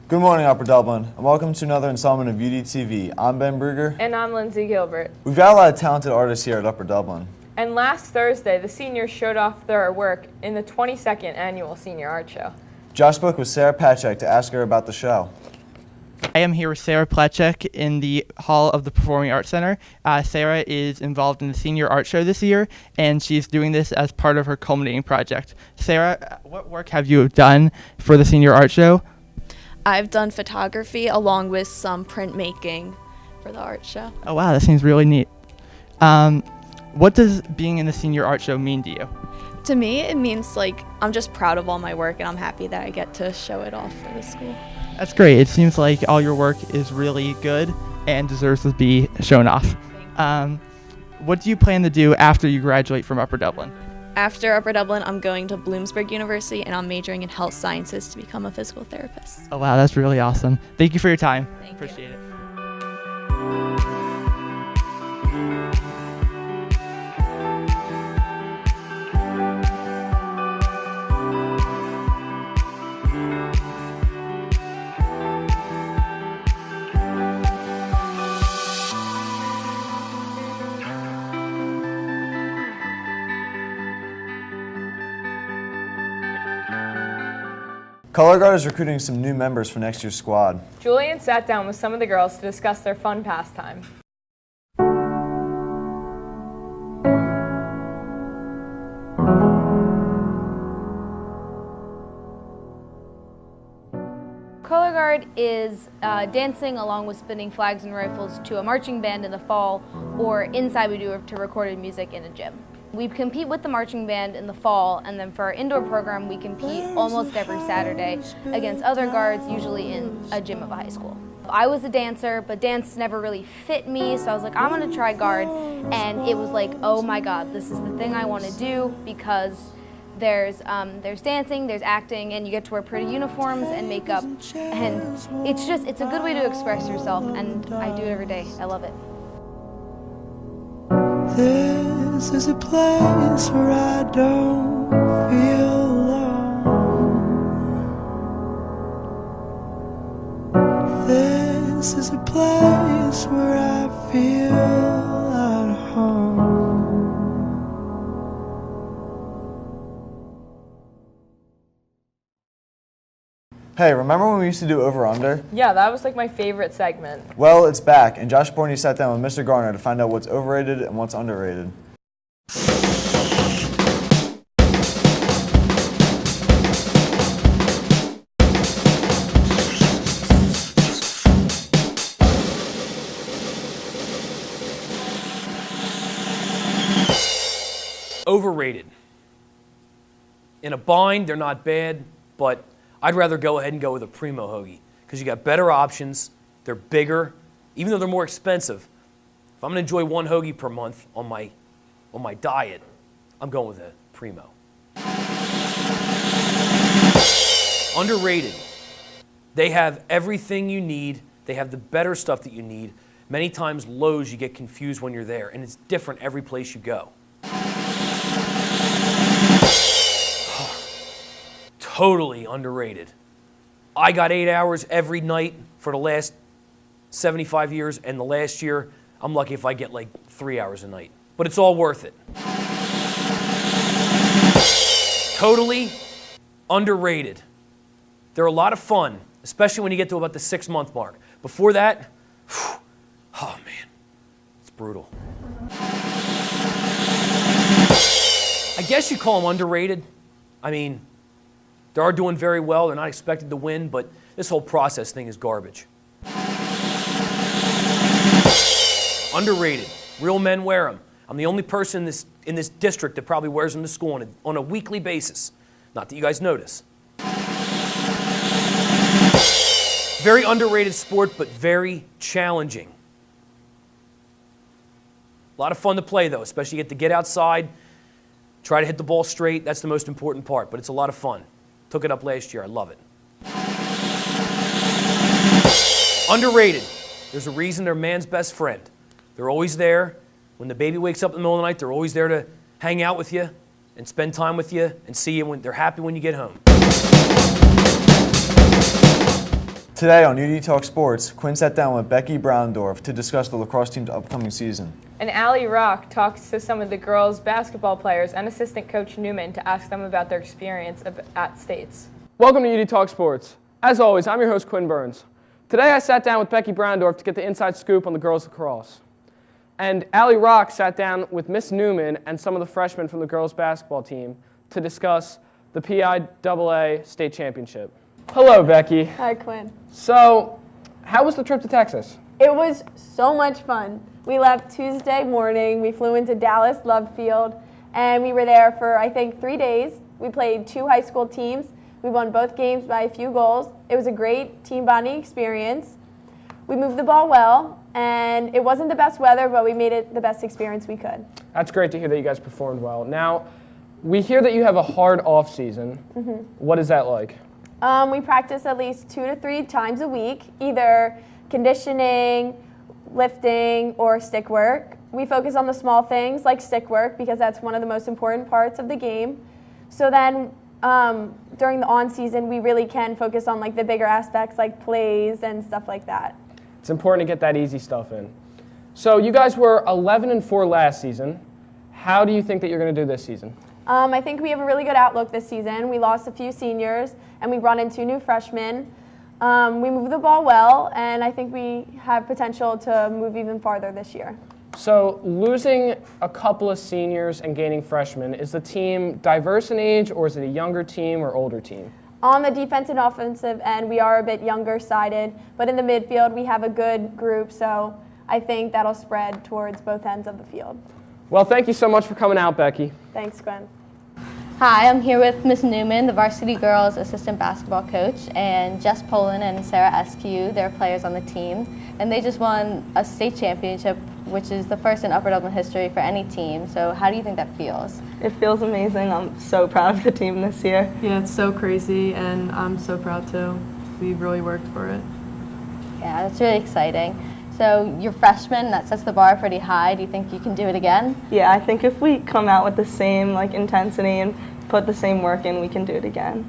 Good morning, Upper Dublin, and welcome to another installment of UDTV. I'm Ben Brugger. And I'm Lindsay Gilbert. We've got a lot of talented artists here at Upper Dublin. And last Thursday, the seniors showed off their work in the 22nd Annual Senior Art Show. Josh spoke with Sarah Patchak to ask her about the show. I am here with Sarah Platchek in the Hall of the Performing Arts Center. Sarah is involved in the Senior Art Show this year, and she's doing this as part of her culminating project. Sarah, what work have you done for the Senior Art Show? I've done photography along with some printmaking for the art show. Oh wow, that seems really neat. What does being in the Senior Art Show mean to you? To me, it means like I'm just proud of all my work and I'm happy that I get to show it off for the school. That's great. It seems like all your work is really good and deserves to be shown off. What do you plan to do after you graduate from Upper Dublin? After Upper Dublin, I'm going to Bloomsburg University and I'm majoring in health sciences to become a physical therapist. Oh wow, that's really awesome. Thank you for your time. Appreciate it. Color Guard is recruiting some new members for next year's squad. Julian sat down with some of the girls to discuss their fun pastime. Color Guard is dancing along with spinning flags and rifles to a marching band in the fall, or inside we do it to recorded music in a gym. We compete with the marching band in the fall, and then for our indoor program we compete almost every Saturday against other guards, usually in a gym of a high school. I was a dancer, but dance never really fit me, so I was like, I'm gonna try guard, and it was like, oh my god, this is the thing I want to do, because there's dancing, there's acting, and you get to wear pretty uniforms and makeup, and it's a good way to express yourself, and I do it every day. I love it. This is a place where I don't feel alone. This is a place where I feel at home. Hey, remember when we used to do Over Under? Yeah, that was like my favorite segment. Well, it's back, and Josh Borney sat down with Mr. Garner to find out what's overrated and what's underrated. Overrated. In a bind, they're not bad, but I'd rather go ahead and go with a Primo hoagie because you got better options, they're bigger, even though they're more expensive. If I'm gonna enjoy one hoagie per month on my diet, I'm going with a Primo. Underrated. They have everything you need, they have the better stuff that you need. Many times Lowe's, you get confused when you're there, and it's different every place you go. Totally underrated. I got 8 hours every night for the last 75 years, and the last year, I'm lucky if I get like 3 hours a night. But it's all worth it. Totally underrated. They're a lot of fun, especially when you get to about the 6-month mark. Before that, oh man, it's brutal. I guess you call them underrated. I mean, they are doing very well. They're not expected to win, but this whole process thing is garbage. Underrated. Real men wear them. I'm the only person in this district that probably wears them to school on a weekly basis. Not that you guys notice. Very underrated sport, but very challenging. A lot of fun to play, though, especially you get to get outside, try to hit the ball straight. That's the most important part, but it's a lot of fun. Took it up last year. I love it. Underrated. There's a reason they're man's best friend. They're always there. When the baby wakes up in the middle of the night, they're always there to hang out with you and spend time with you and see you when they're happy when you get home. Today on UD Talk Sports, Quinn sat down with Becky Browndorf to discuss the lacrosse team's upcoming season. And Allie Rock talks to some of the girls' basketball players and assistant coach Newman to ask them about their experience at States. Welcome to UD Talk Sports. As always, I'm your host, Quinn Burns. Today I sat down with Becky Browndorf to get the inside scoop on the girls' lacrosse. And Allie Rock sat down with Miss Newman and some of the freshmen from the girls' basketball team to discuss the PIAA state championship. Hello, Becky. Hi, Quinn. So, how was the trip to Texas? It was so much fun. We left Tuesday morning. We flew into Dallas Love Field, and we were there for, I think, 3 days. We played 2 high school teams. We won both games by a few goals. It was a great team bonding experience. We moved the ball well, and it wasn't the best weather, but we made it the best experience we could. That's great to hear that you guys performed well. Now, we hear that you have a hard off season. What is that like? We practice at least 2 to 3 times a week, either conditioning, lifting, or stick work. We focus on the small things like stick work because that's one of the most important parts of the game. So then during the on-season, we really can focus on like the bigger aspects like plays and stuff like that. It's important to get that easy stuff in. So you guys were 11-4 last season. How do you think that you're going to do this season? I think we have a really good outlook this season. We lost a few seniors, and we brought in 2 new freshmen. We moved the ball well, and I think we have potential to move even farther this year. So losing a couple of seniors and gaining freshmen, is the team diverse in age, or is it a younger team or older team? On the defensive and offensive end, we are a bit younger sided, but in the midfield, we have a good group, so I think that'll spread towards both ends of the field. Well, thank you so much for coming out, Becky. Thanks, Gwen. Hi, I'm here with Miss Newman, the varsity girls assistant basketball coach, and Jess Poland and Sarah Eskew, they're players on the team. And they just won a state championship, which is the first in Upper Dublin history for any team. So how do you think that feels? It feels amazing. I'm so proud of the team this year. Yeah, it's so crazy, and I'm so proud too. We really worked for it. Yeah, that's really exciting. So you're freshmen, that sets the bar pretty high. Do you think you can do it again? Yeah, I think if we come out with the same intensity and put the same work in, we can do it again.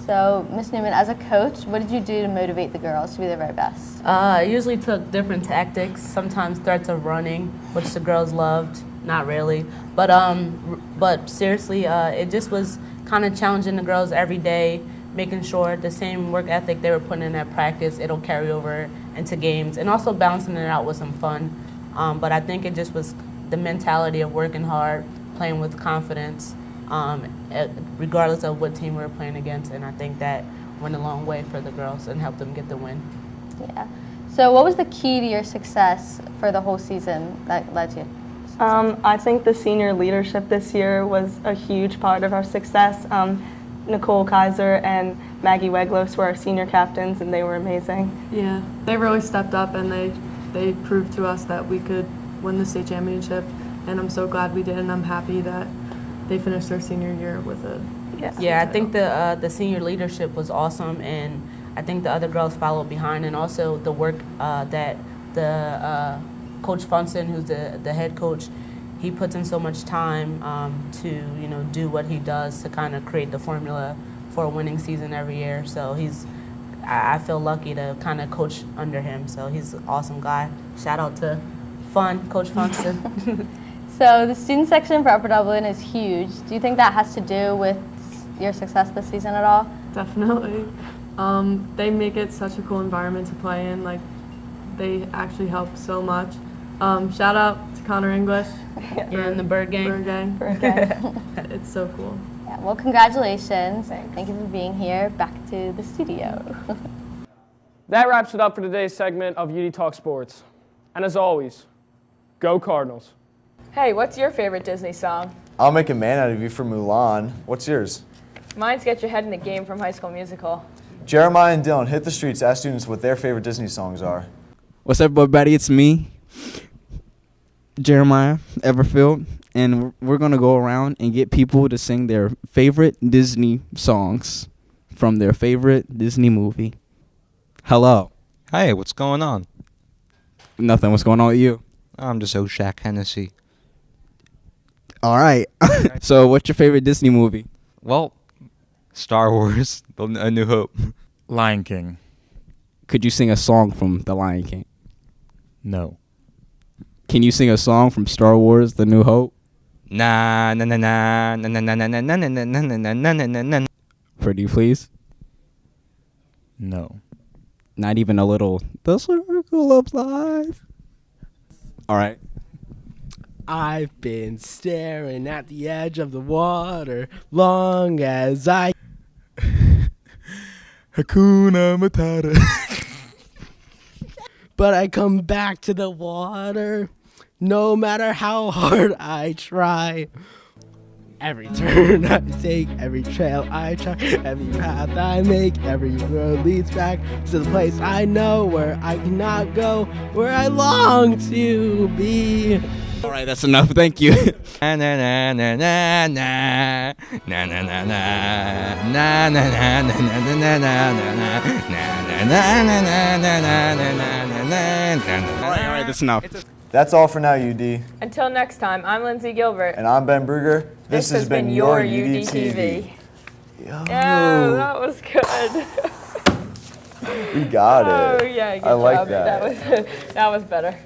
So, Ms. Newman, as a coach, what did you do to motivate the girls to be their very best? I usually took different tactics, sometimes threats of running, which the girls loved, not really. But seriously, it just was kind of challenging the girls every day, making sure the same work ethic they were putting in at practice, it'll carry over into games, and also balancing it out with some fun. But I think it just was the mentality of working hard, playing with confidence, regardless of what team we were playing against, and I think that went a long way for the girls and helped them get the win. Yeah. So what was the key to your success for the whole season that led you? I think the senior leadership this year was a huge part of our success. Nicole Kaiser and Maggie Weglos were our senior captains, and they were amazing. Yeah, they really stepped up, and they proved to us that we could win the state championship, and I'm so glad we did, and I'm happy that they finished their senior year with it. Yeah, I think the senior leadership was awesome, and I think the other girls followed behind, and also the work that the Coach Funson, who's the head coach, he puts in so much time to do what he does to kind of create the formula for a winning season every year. So I feel lucky to kind of coach under him. So he's an awesome guy. Shout out to Coach Funson. So the student section for Upper Dublin is huge. Do you think that has to do with your success this season at all? Definitely. They make it such a cool environment to play in. Like, they actually help so much. Shout out to Connor English. Yeah, and the Bird Gang. Bird Gang. It's so cool. Yeah, well, congratulations. Thank you for being here. Back to the studio. That wraps it up for today's segment of UD Talk Sports. And as always, go Cardinals. Hey, what's your favorite Disney song? I'll Make a Man Out of You from Mulan. What's yours? Mine's Get Your Head in the Game from High School Musical. Jeremiah and Dylan hit the streets to ask students what their favorite Disney songs are. What's up, everybody? It's me, Jeremiah Everfield, and we're going to go around and get people to sing their favorite Disney songs from their favorite Disney movie. Hello. Hey, what's going on? Nothing. What's going on with you? I'm just Oshak Hennessy. All right. So what's your favorite Disney movie? Well, Star Wars, A New Hope. Lion King. Could you sing a song from The Lion King? No. Can you sing a song from Star Wars, The New Hope? Na na na na na na na na na na na na na na na na na. Pretty please? No. Not even a little, the circle of life. All right. I've been staring at the edge of the water long as I... Hakuna Matata. But I come back to the water no matter how hard I try. Every turn I take, every trail I try, every path I make, every road leads back to the place I know where I cannot go, where I long to be. All right, that's enough. Thank you. Na na na na na na na na na na na na na na na na na na. All right, that's enough. That's all for now, UD. Until next time, I'm Lindsay Gilbert. And I'm Ben Bruger. This has been your UDTV. Yeah, that was good. We got it. Oh yeah, good I like job. that. That was better.